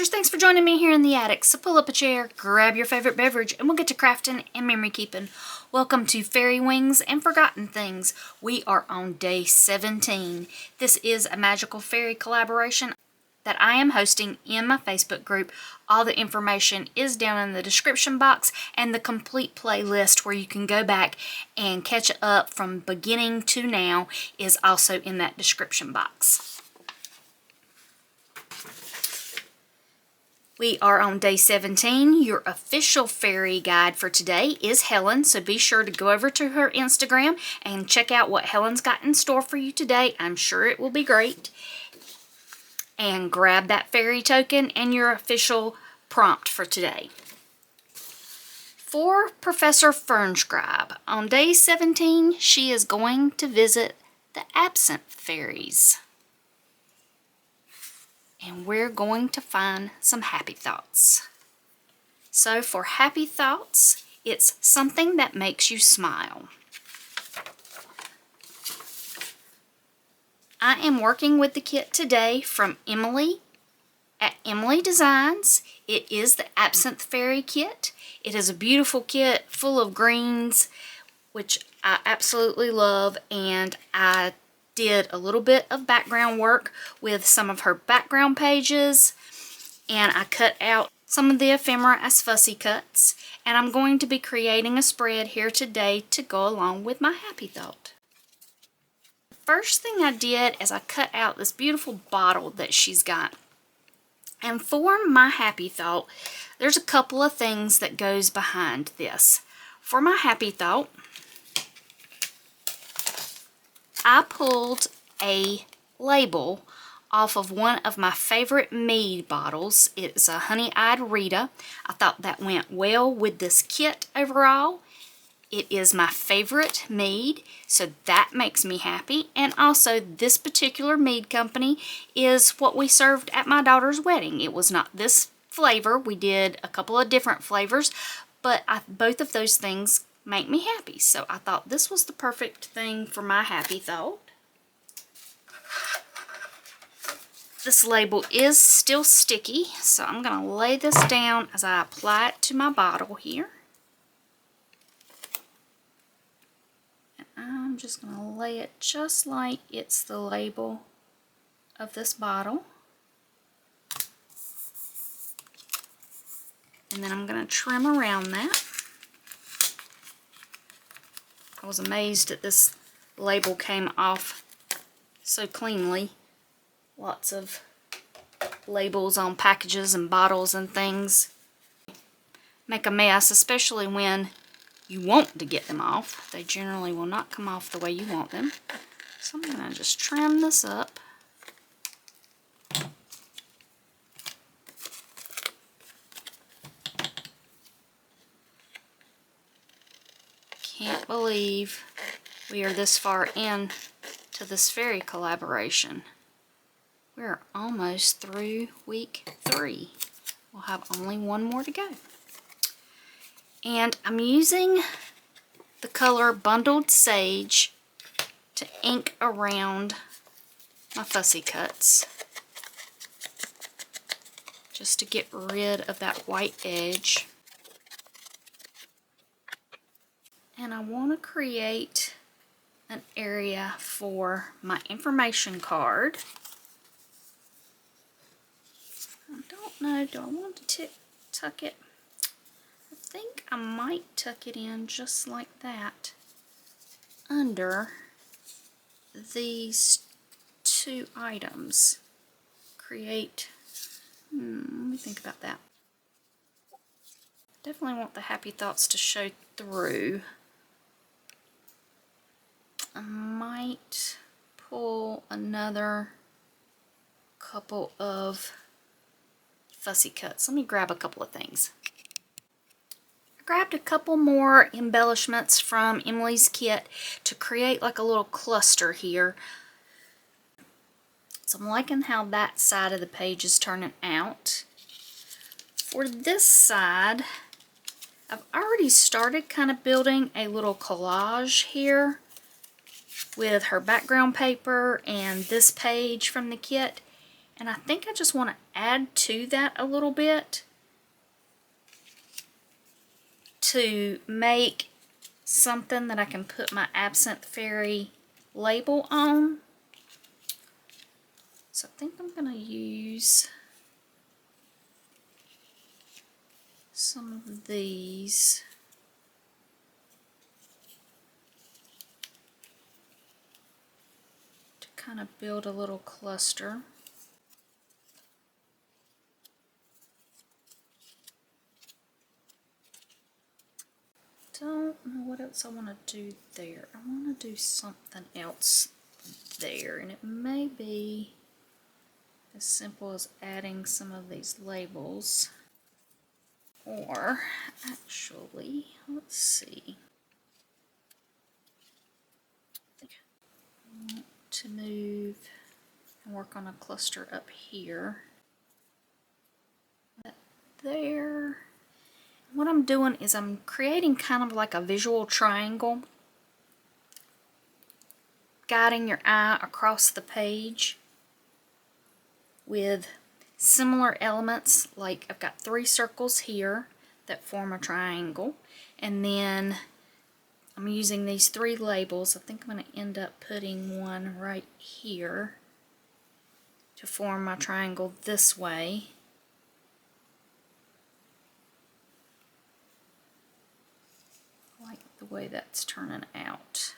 Crafter's, thanks for joining me here in the attic. So pull up a chair, grab your favorite beverage, and we'll get to crafting and memory keeping. Welcome to Fairy Wings and Forgotten Things. We are on day 17. This is a magical fairy collaboration that I am hosting in my Facebook group. All the information is down in the description box, and the complete playlist where you can go back and catch up from beginning to now is also in that description box. We are on day 17. Your official fairy guide for today is Helen, so be sure to go over to her Instagram and check out what Helen's got in store for you today. I'm sure it will be great. And grab that fairy token and your official prompt for today. For Professor Fernscribe, on day 17, she is going to visit the Absinthe Fairies. And we're going to find some happy thoughts. So for happy thoughts, it's something that makes you smile. I am working with the kit today from Emily at Emily Designs. It is the Absinthe Fairy kit. It is a beautiful kit full of greens, which I absolutely love, and I did a little bit of background work with some of her background pages, and I cut out some of the ephemera as fussy cuts, and I'm going to be creating a spread here today to go along with my happy thought. First thing I did is I cut out this beautiful bottle that she's got, and for my happy thought, there's a couple of things that goes behind this. For my happy thought, I pulled a label off of one of my favorite mead bottles. It's a Honey-Eyed Rita. I thought that went well with this kit overall. It is my favorite mead, so that makes me happy. And also, this particular mead company is what we served at my daughter's wedding. It was not this flavor. We did a couple of different flavors, but both of those things make me happy. So I thought this was the perfect thing for my happy thought. This label is still sticky, so I'm going to lay this down as I apply it to my bottle here. And I'm just going to lay it just like it's the label of this bottle. And then I'm going to trim around that. I was amazed that this label came off so cleanly. Lots of labels on packages and bottles and things make a mess, especially when you want to get them off. They generally will not come off the way you want them. So I'm going to just trim this up. Can't believe we are this far in to this fairy collaboration. We're almost through week 3. We'll have only one more to go. And I'm using the color Bundled Sage to ink around my fussy cuts, just to get rid of that white edge. And I want to create an area for my information card. I don't know, do I want to tuck it? I think I might tuck it in just like that under these two items. Create, let me think about that. Definitely want the happy thoughts to show through. I might pull another couple of fussy cuts. Let me grab a couple of things. I grabbed a couple more embellishments from Emily's kit to create like a little cluster here. So I'm liking how that side of the page is turning out. For this side, I've already started kind of building a little collage here with her background paper and this page from the kit. And I think I just want to add to that a little bit to make something that I can put my Absinthe Fairy label on. So I think I'm going to use some of these. To kind of build a little cluster. Don't know what else I want to do there. I want to do something else there, and it may be as simple as adding some of these labels, or actually, let's see, I want to move and work on a cluster up here, there. What I'm doing is I'm creating kind of like a visual triangle, guiding your eye across the page with similar elements. Like I've got 3 circles here that form a triangle, and then I'm using these 3 labels. I think I'm going to end up putting one right here to form my triangle this way. I like the way that's turning out.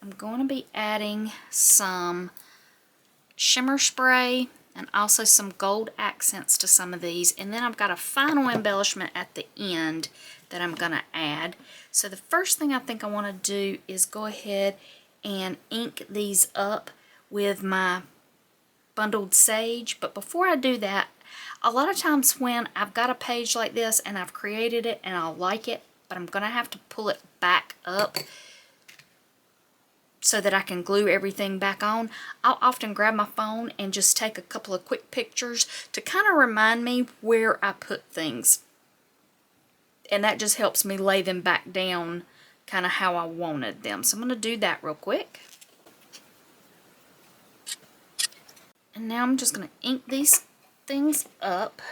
I'm going to be adding some shimmer spray and also some gold accents to some of these, and then I've got a final embellishment at the end that I'm going to add. So the first thing I think I want to do is go ahead and ink these up with my bundled sage. But before I do that, a lot of times when I've got a page like this and I've created it and I like it, but I'm going to have to pull it back up so that I can glue everything back on, I'll often grab my phone and just take a couple of quick pictures to kind of remind me where I put things. And that just helps me lay them back down kind of how I wanted them. So I'm going to do that real quick. And now I'm just going to ink these things up.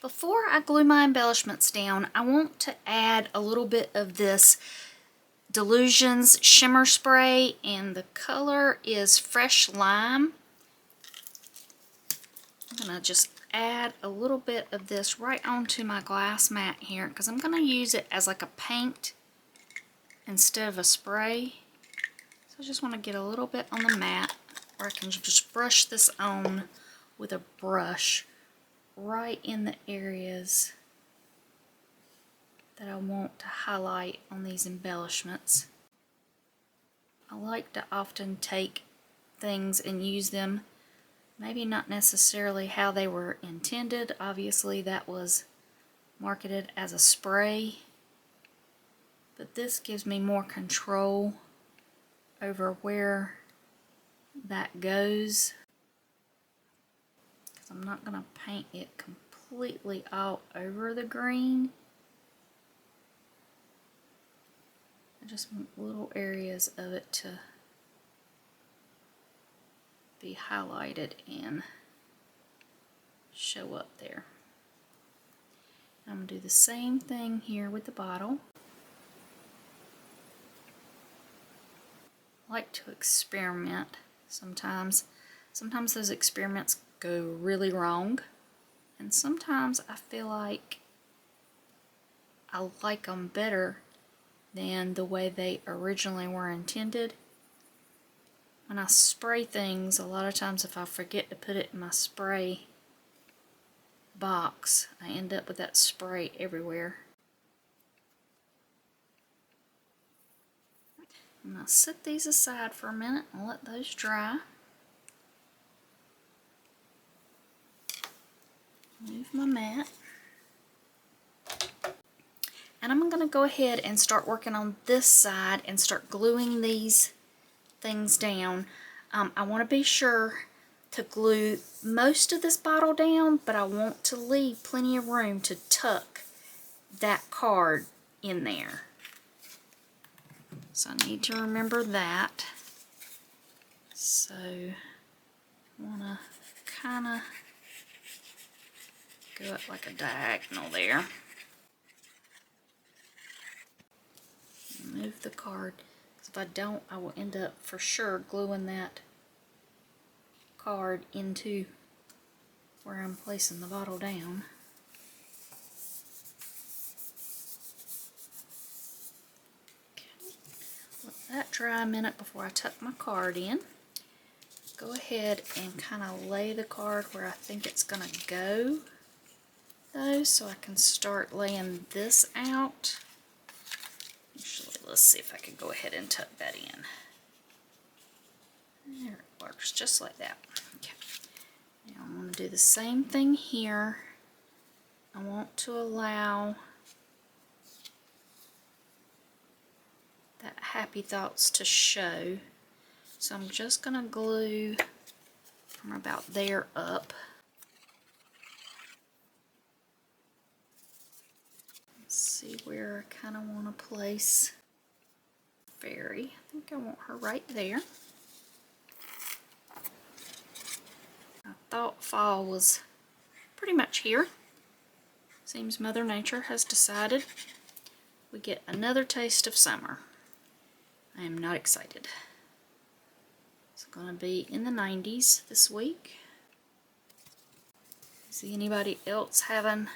Before I glue my embellishments down, I want to add a little bit of this Delusions shimmer spray, and the color is Fresh Lime. I'm going to just add a little bit of this right onto my glass mat here because I'm going to use it as like a paint instead of a spray. So I just want to get a little bit on the mat, or I can just brush this on with a brush right in the areas that I want to highlight on these embellishments. I like to often take things and use them, maybe not necessarily how they were intended. Obviously that was marketed as a spray, but this gives me more control over where that goes. I'm not going to paint it completely all over the green. I just want little areas of it to be highlighted and show up there. I'm going to do the same thing here with the bottle. I like to experiment sometimes. Sometimes those experiments go really wrong, and sometimes I feel like I like them better than the way they originally were intended. When I spray things, a lot of times if I forget to put it in my spray box, I end up with that spray everywhere. I'm going to set these aside for a minute and let those dry. Move my mat. And I'm going to go ahead and start working on this side and start gluing these things down. I want to be sure to glue most of this bottle down, but I want to leave plenty of room to tuck that card in there. So I need to remember that. So I want to kind of go up like a diagonal there. Move the card. If I don't, I will end up for sure gluing that card into where I'm placing the bottle down. Let that dry a minute before I tuck my card in. Go ahead and kind of lay the card where I think it's going to go, though, so I can start laying this out. Actually, let's see if I can go ahead and tuck that in. There, it works just like that. Okay. Now I'm going to do the same thing here. I want to allow that happy thoughts to show. So I'm just going to glue from about there up. Let's see where I kind of want to place Fairy. I think I want her right there. I thought fall was pretty much here. Seems Mother Nature has decided we get another taste of summer. I am not excited. It's going to be in the 90s this week. See anybody else having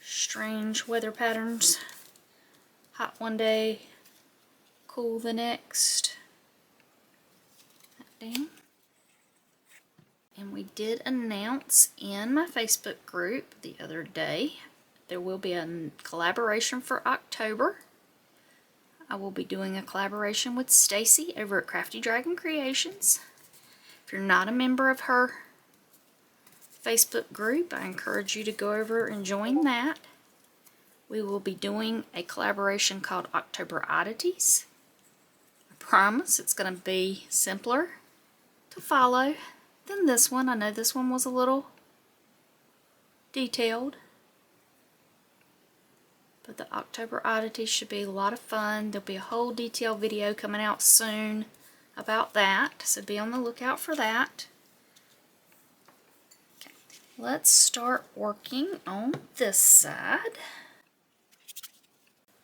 strange weather patterns? Hot one day, cool the next. That down. And we did announce in my Facebook group the other day there will be a collaboration for October. I will be doing a collaboration with Stacy over at Crafty Dragon Creations. If you're not a member of her Facebook group, I encourage you to go over and join that. We will be doing a collaboration called October Oddities. I promise it's going to be simpler to follow than this one. I know this one was a little detailed, but the October Oddities should be a lot of fun. There'll be a whole detailed video coming out soon about that, so be on the lookout for that. Okay, let's start working on this side.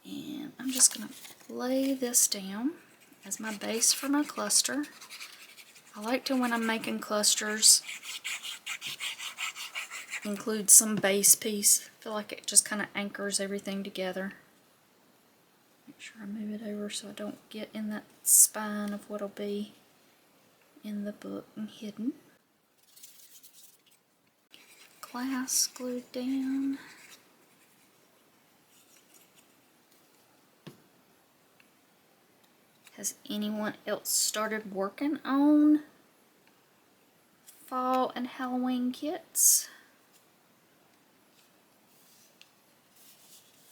And I'm just going to lay this down as my base for my cluster. I like to, when I'm making clusters, include some base piece. I feel like it just kind of anchors everything together. Make sure I move it over so I don't get in that spine of what'll be in the book and hidden. Glass glued down. Has anyone else started working on fall and Halloween kits?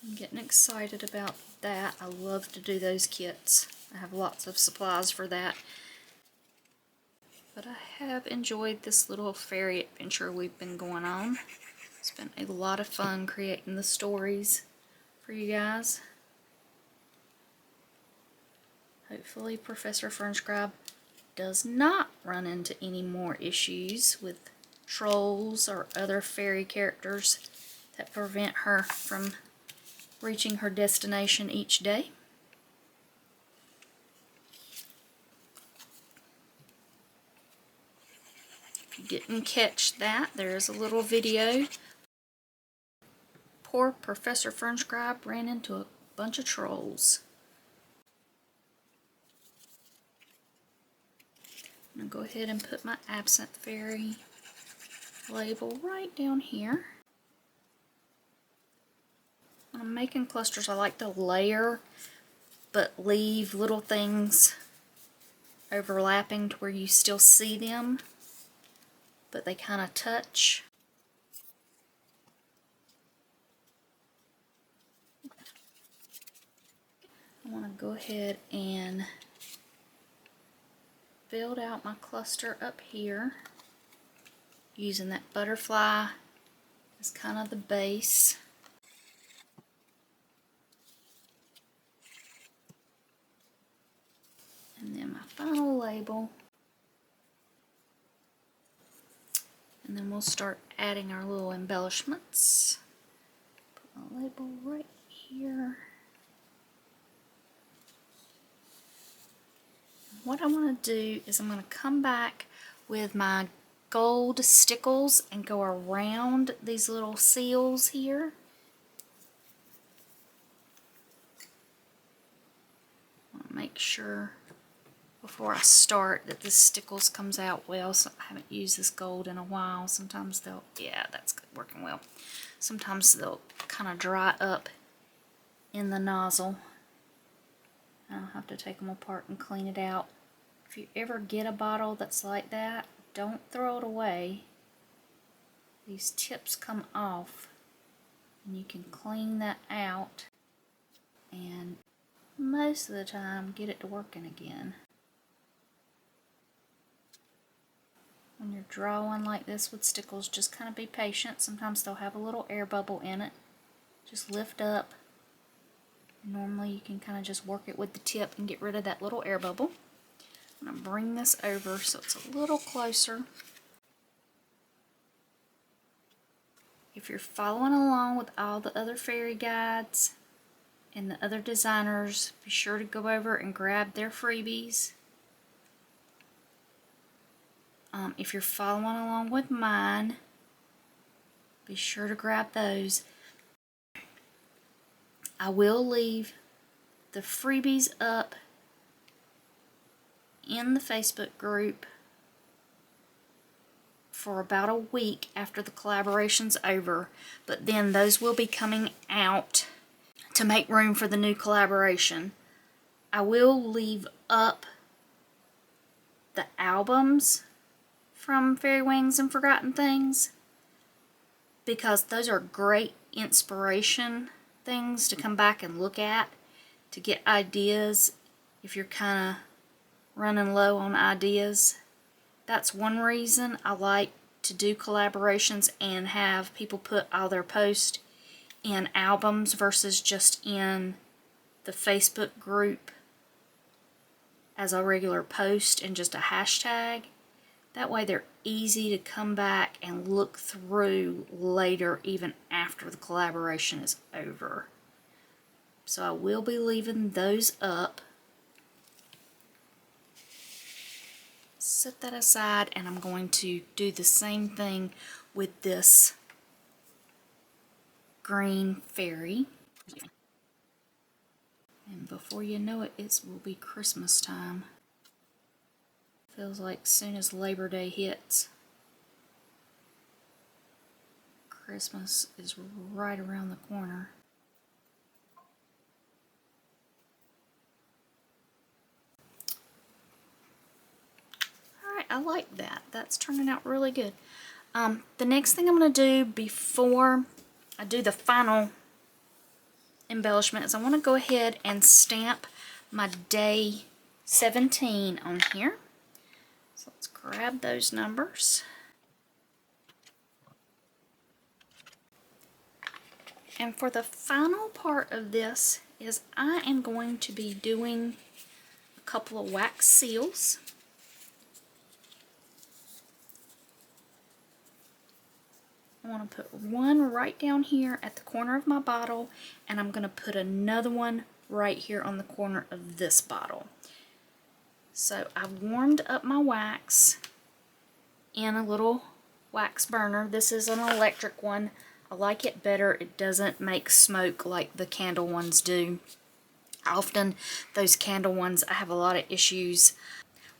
I'm getting excited about that. I love to do those kits. I have lots of supplies for that. But I have enjoyed this little fairy adventure we've been going on. It's been a lot of fun creating the stories for you guys. Hopefully Professor Fernscribe does not run into any more issues with trolls or other fairy characters that prevent her from reaching her destination each day. If you didn't catch that, there is a little video. Poor Professor Fernscribe ran into a bunch of trolls. I'm going to go ahead and put my Absinthe Fairy label right down here. When I'm making clusters, I like to layer but leave little things overlapping to where you still see them, but they kind of touch. I want to go ahead and build out my cluster up here using that butterfly as kind of the base. And then my final label. And then we'll start adding our little embellishments. Put my label right here. What I want to do is I'm going to come back with my gold stickles and go around these little seals here. I want to make sure before I start that this stickles comes out well. So I haven't used this gold in a while. Sometimes they'll, yeah, that's working well. Sometimes they'll kind of dry up in the nozzle. I'll have to take them apart and clean it out. If you ever get a bottle that's like that, don't throw it away. These tips come off and you can clean that out and most of the time get it to working again. When you're drawing like this with stickles, just kind of be patient. Sometimes they'll have a little air bubble in it. Just lift up. Normally you can kind of just work it with the tip and get rid of that little air bubble. I'm going to bring this over so it's a little closer. If you're following along with all the other fairy guides and the other designers, be sure to go over and grab their freebies. If you're following along with mine, be sure to grab those. I will leave the freebies up in the Facebook group for about a week after the collaboration's over, but then those will be coming out to make room for the new collaboration. I will leave up the albums from Fairy Wings and Forgotten Things because those are great inspiration things to come back and look at to get ideas if you're kind of running low on ideas. That's one reason I like to do collaborations and have people put all their posts in albums versus just in the Facebook group as a regular post and just a hashtag. That way they're easy to come back and look through later, even after the collaboration is over. So I will be leaving those up. Set that aside, and I'm going to do the same thing with this green fairy. And before you know it, it will be Christmas time. Feels like as soon as Labor Day hits, Christmas is right around the corner. Alright, I like that. That's turning out really good. The next thing I'm going to do before I do the final embellishment is I want to go ahead and stamp my day 17 on here. So let's grab those numbers. And for the final part of this is I am going to be doing a couple of wax seals. I want to put one right down here at the corner of my bottle, and I'm going to put another one right here on the corner of this bottle. So I've warmed up my wax in a little wax burner. This is an electric one. I like it better. It doesn't make smoke like the candle ones do. Often those candle ones, I have a lot of issues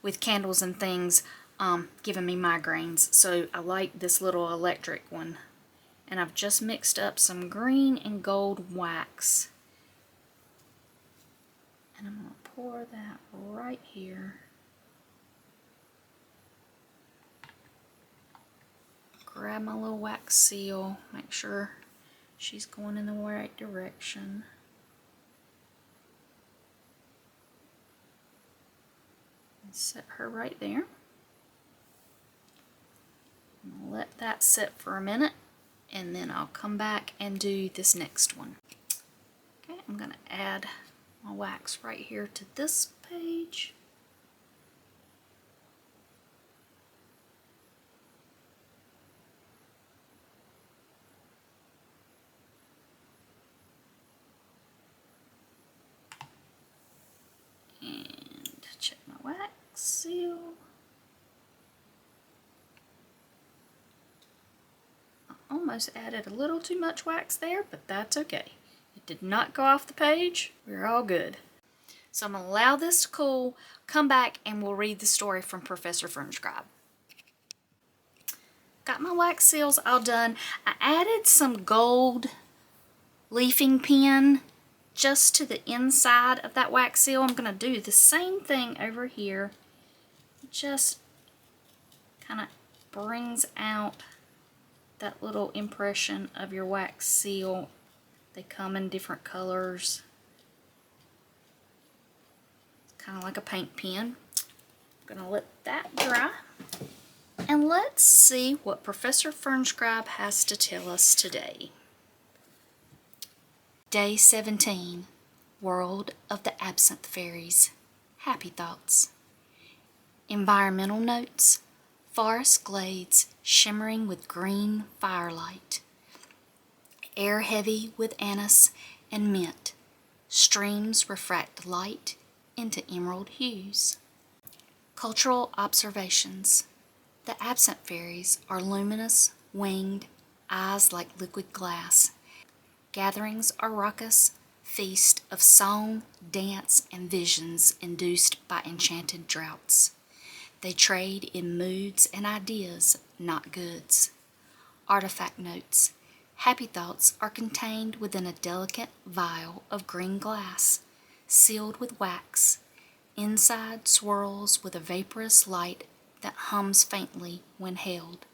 with candles and things giving me migraines. So I like this little electric one. And I've just mixed up some green and gold wax. And I'm going to pour that right here. Grab my little wax seal, make sure she's going in the right direction. And Set her right there. I'll let that sit for a minute, and then I'll come back and do this next one. Okay, I'm going to add my wax right here to this page. And check my wax seal. I almost added a little too much wax there, but that's okay. It did not go off the page. We're all good. So I'm going to allow this to cool, come back, and we'll read the story from Professor Fernscribe. Got my wax seals all done. I added some gold leafing pen just to the inside of that wax seal. I'm going to do the same thing over here. Just kind of brings out that little impression of your wax seal. They come in different colors. It's kind of like a paint pen. I'm going to let that dry. And let's see what Professor Fernscribe has to tell us today. Day 17, World of the Absinthe Fairies. Happy thoughts. Environmental notes. Forest glades shimmering with green firelight. Air heavy with anise and mint. Streams refract light into emerald hues. Cultural observations. The absinthe fairies are luminous, winged, eyes like liquid glass. Gatherings are raucous, feast of song, dance, and visions induced by enchanted droughts. They trade in moods and ideas, not goods. Artifact notes. Happy thoughts are contained within a delicate vial of green glass, sealed with wax. Inside swirls with a vaporous light that hums faintly when held.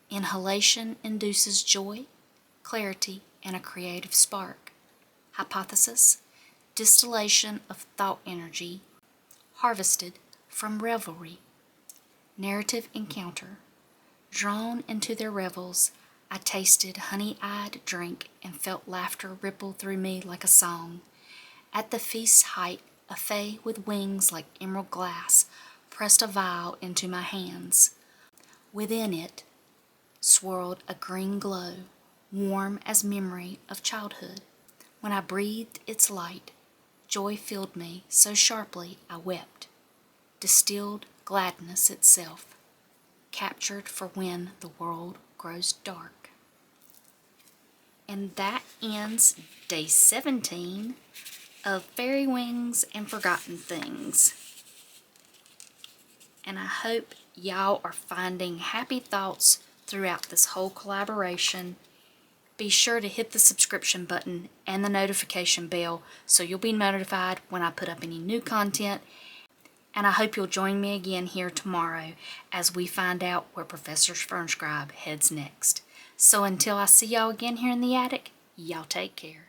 Inhalation induces joy, clarity, and a creative spark. Hypothesis, distillation of thought energy, harvested from revelry. Narrative encounter. Drawn into their revels, I tasted honey-eyed drink and felt laughter ripple through me like a song. At the feast's height, a fae with wings like emerald glass pressed a vial into my hands. Within it swirled a green glow, warm as memory of childhood. When I breathed its light, joy filled me so sharply I wept. Distilled gladness itself, captured for when the world grows dark. And that ends day 17 of Fairy Wings and Forgotten Things. And I hope y'all are finding happy thoughts throughout this whole collaboration. Be sure to hit the subscription button and the notification bell so you'll be notified when I put up any new content. And I hope you'll join me again here tomorrow as we find out where Professor Fernscribe heads next. So until I see y'all again here in the attic, y'all take care.